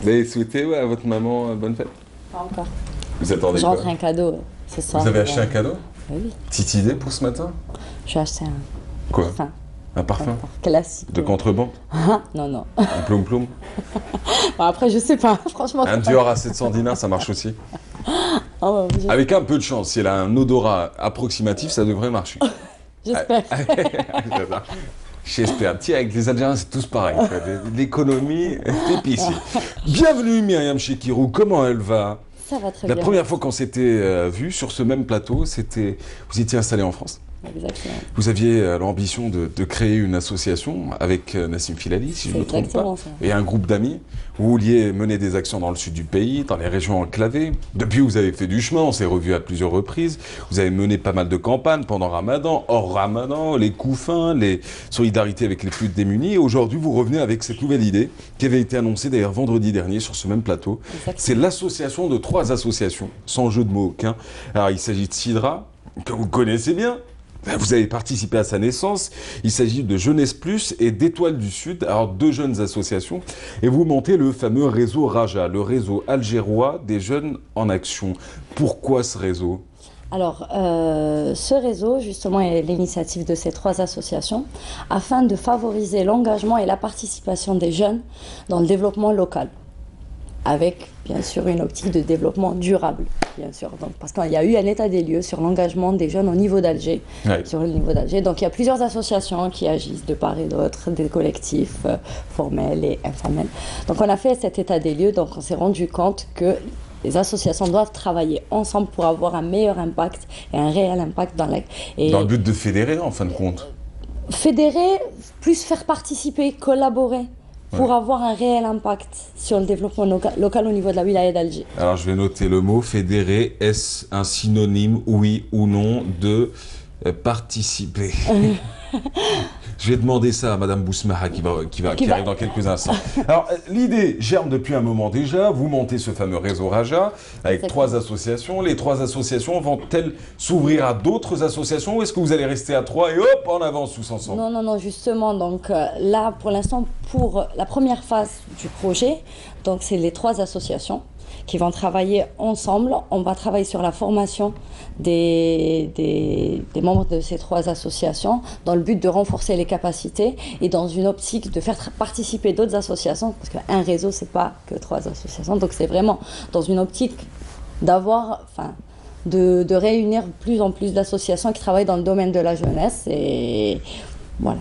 Vous avez souhaité à votre maman bonne fête? Pas encore. Vous attendez quoi? J'entre un cadeau ce soir. Vous avez acheté un cadeau? Oui, oui. Petite idée pour ce matin? J'ai acheté un Quoi? parfum. Un parfum? Classique. De contrebande? Ah, non, non. Un ploum ploum? Bon, après, je sais pas. Franchement, Un c'est pas... Dior à 700 dinars, ça marche aussi. Oh, Avec un peu de chance, si elle a un odorat approximatif, ça devrait marcher. j'espère. J'adore. J'espère. Tiens, avec les Algériens, c'est tous pareil. L'économie, l'épicier. Bienvenue Myriam Chekirou, comment elle va? Ça va très La bien. première fois qu'on s'était vu sur ce même plateau, c'était vous étiez installé en France. Exactement. Vous aviez l'ambition de créer une association avec Nassim Filali, si je ne me C'est trompe pas, exactement ça. et un groupe d'amis. Vous vouliez mener des actions dans le sud du pays, dans les régions enclavées. Depuis, vous avez fait du chemin, on s'est revus à plusieurs reprises. Vous avez mené pas mal de campagnes pendant Ramadan, hors Ramadan, les coups fins, les solidarités avec les plus démunis. Et aujourd'hui, vous revenez avec cette nouvelle idée qui avait été annoncée d'ailleurs vendredi dernier sur ce même plateau. Exactement. C'est l'association de 3 associations, sans jeu de mots aucun. Alors, il s'agit de Sidra, que vous connaissez bien. Vous avez participé à sa naissance. Il s'agit de Jeunesse Plus et d'Étoile du Sud, alors 2 jeunes associations. Et vous montez le fameux réseau Raja, le réseau algérois des jeunes en action. Pourquoi ce réseau? Alors, ce réseau, justement, est l'initiative de ces 3 associations afin de favoriser l'engagement et la participation des jeunes dans le développement local, avec, bien sûr, une optique de développement durable, bien sûr. Donc, parce qu'il y a eu un état des lieux sur l'engagement des jeunes au niveau d'Alger. Ouais. Sur le niveau d'Alger. Donc, il y a plusieurs associations qui agissent de part et d'autre, des collectifs formels et informels. Donc, on a fait cet état des lieux, donc on s'est rendu compte que les associations doivent travailler ensemble pour avoir un meilleur impact et un réel impact Dans le but de fédérer, en fin de compte. fédérer, plus faire participer, collaborer pour avoir un réel impact sur le développement local au niveau de la wilaya d'Alger. Alors, je vais noter le mot fédérer. Est-ce un synonyme, oui ou non, de participer? Je vais demander ça à Madame Bousmaha qui arrive dans quelques instants. Alors, l'idée germe depuis un moment déjà. Vous montez ce fameux réseau Raja avec Exactement. 3 associations. Les 3 associations vont-elles s'ouvrir à d'autres associations ou est-ce que vous allez rester à 3 et hop, en avance tous ensemble? Non, non, non, justement, donc là, pour l'instant, pour la première phase du projet, donc c'est les 3 associations qui vont travailler ensemble. On va travailler sur la formation des membres de ces 3 associations dans le but de renforcer les capacités et dans une optique de faire participer d'autres associations, parce qu'un réseau, c'est pas que 3 associations, donc c'est vraiment dans une optique d'avoir, enfin, de réunir plus en plus d'associations qui travaillent dans le domaine de la jeunesse et voilà.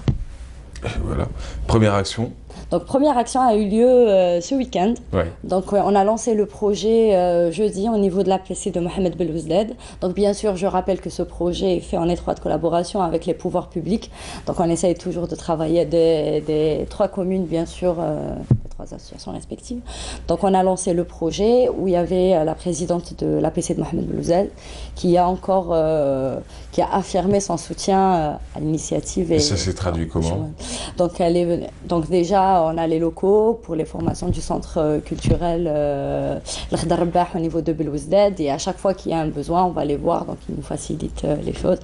Voilà. Première action. Donc première action a eu lieu ce week-end. Ouais. Donc on a lancé le projet jeudi au niveau de l'APC de Mohamed Belouzded. Donc bien sûr, je rappelle que ce projet est fait en étroite collaboration avec les pouvoirs publics. Donc on essaye toujours de travailler des 3 communes, bien sûr, des 3 associations respectives. Donc on a lancé le projet où il y avait la présidente de l'APC de Mohamed Belouzded qui a encore qui a affirmé son soutien à l'initiative. Et ça s'est traduit comment? Donc déjà, on a les locaux pour les formations du centre culturel l'Akhdar Rabah au niveau de Belouzdad et à chaque fois qu'il y a un besoin, on va les voir, donc ils nous facilitent les choses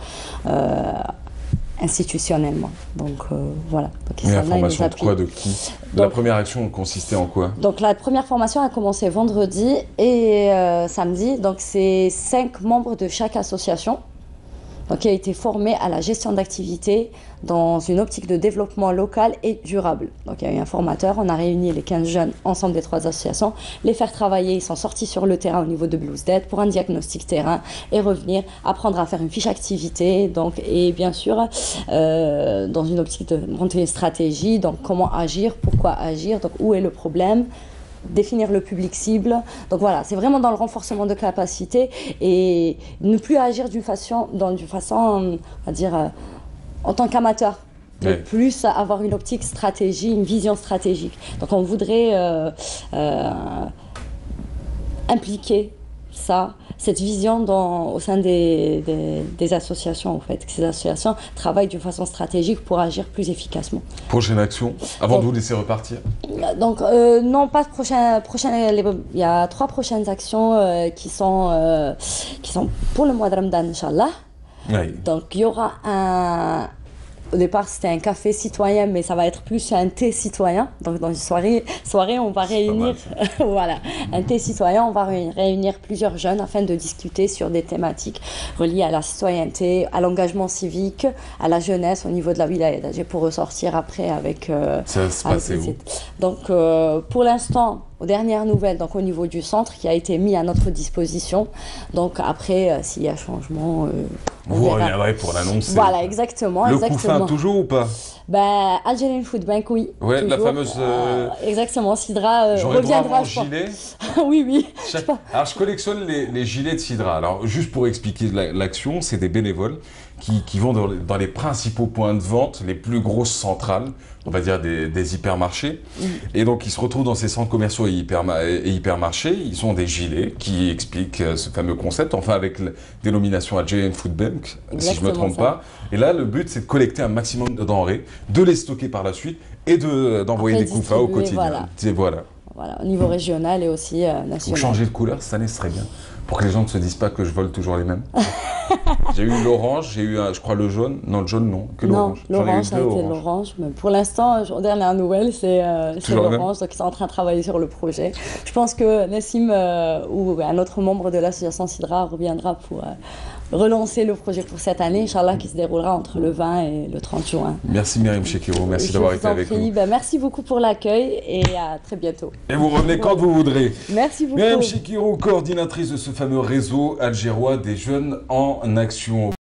institutionnellement. Donc voilà. Donc, Et la Issana, il nous formation de appuie. quoi, de qui? La première action consistait en quoi? Donc la première formation a commencé vendredi et samedi. Donc c'est 5 membres de chaque association. Donc, qui a été formé à la gestion d'activités dans une optique de développement local et durable. Donc il y a eu un formateur, on a réuni les 15 jeunes ensemble des 3 associations, les faire travailler, ils sont sortis sur le terrain au niveau de Belouzdad pour un diagnostic terrain et revenir, apprendre à faire une fiche activité, donc, et bien sûr dans une optique de monter une stratégie, donc comment agir, pourquoi agir, donc où est le problème, définir le public cible. Donc voilà, c'est vraiment dans le renforcement de capacité et ne plus agir d'une façon, on va dire, en tant qu'amateur, mais Ouais. plus avoir une optique stratégie, une vision stratégique. Donc on voudrait impliquer cette vision au sein des associations, en fait, que ces associations travaillent d'une façon stratégique pour agir plus efficacement. Prochaine action, avant de Donc, vous laisser repartir. Donc, non, pas de il y a 3 prochaines actions qui sont pour le mois de Ramadan, Inch'Allah. Ouais. Donc, il y aura au départ, c'était un café citoyen, mais ça va être plus un thé citoyen. Donc, dans une soirée on va réunir, voilà, un thé citoyen, on va réunir plusieurs jeunes afin de discuter sur des thématiques reliées à la citoyenneté, à l'engagement civique, à la jeunesse au niveau de la wilaya d'Alger pour ressortir après avec... Ça se passait où? Donc, pour l'instant, aux dernières nouvelles, donc au niveau du centre qui a été mis à notre disposition. Donc après, s'il y a changement, vous reviendrez pour l'annoncer. Voilà, exactement. Le coup fin toujours ou pas? Ben, Algerian Food Bank, oui. Ouais, toujours. la fameuse. Exactement, Sidra reviendra. Mon gilet. Oui, oui. Alors, je collectionne les gilets de Sidra. Alors, juste pour expliquer l'action, c'est des bénévoles qui vont dans les principaux points de vente, les plus grosses centrales, on va dire des hypermarchés. Et donc, ils se retrouvent dans ces centres commerciaux et hypermarchés. Ils ont des gilets qui expliquent ce fameux concept, enfin avec la dénomination Algerian Food Bank, si je ne me trompe pas. Et là, le but, c'est de collecter un maximum de denrées, de les stocker par la suite et d'envoyer des coups au quotidien. Voilà, au niveau régional et aussi national. Vous changez de couleur cette année, ce serait bien. Pour que les gens ne se disent pas que je vole toujours les mêmes. J'ai eu l'orange, j'ai eu, je crois, le jaune. Non, le jaune, non, que l'orange. Non, l'orange, ça a été l'orange. Mais pour l'instant, dernière nouvelle, c'est l'orange. Donc, ils sont en train de travailler sur le projet. Je pense que Nassim ou un autre membre de l'association Sidra reviendra pour relancer le projet pour cette année, Inch'Allah, qui se déroulera entre le 20 et le 30 juin. Merci Myriam Chekiro, merci d'avoir été avec nous. Merci beaucoup pour l'accueil et à très bientôt. Et vous revenez quand vous voudrez. Merci beaucoup. Myriam Chekiro, coordinatrice de ce fameux réseau algérois des jeunes en action.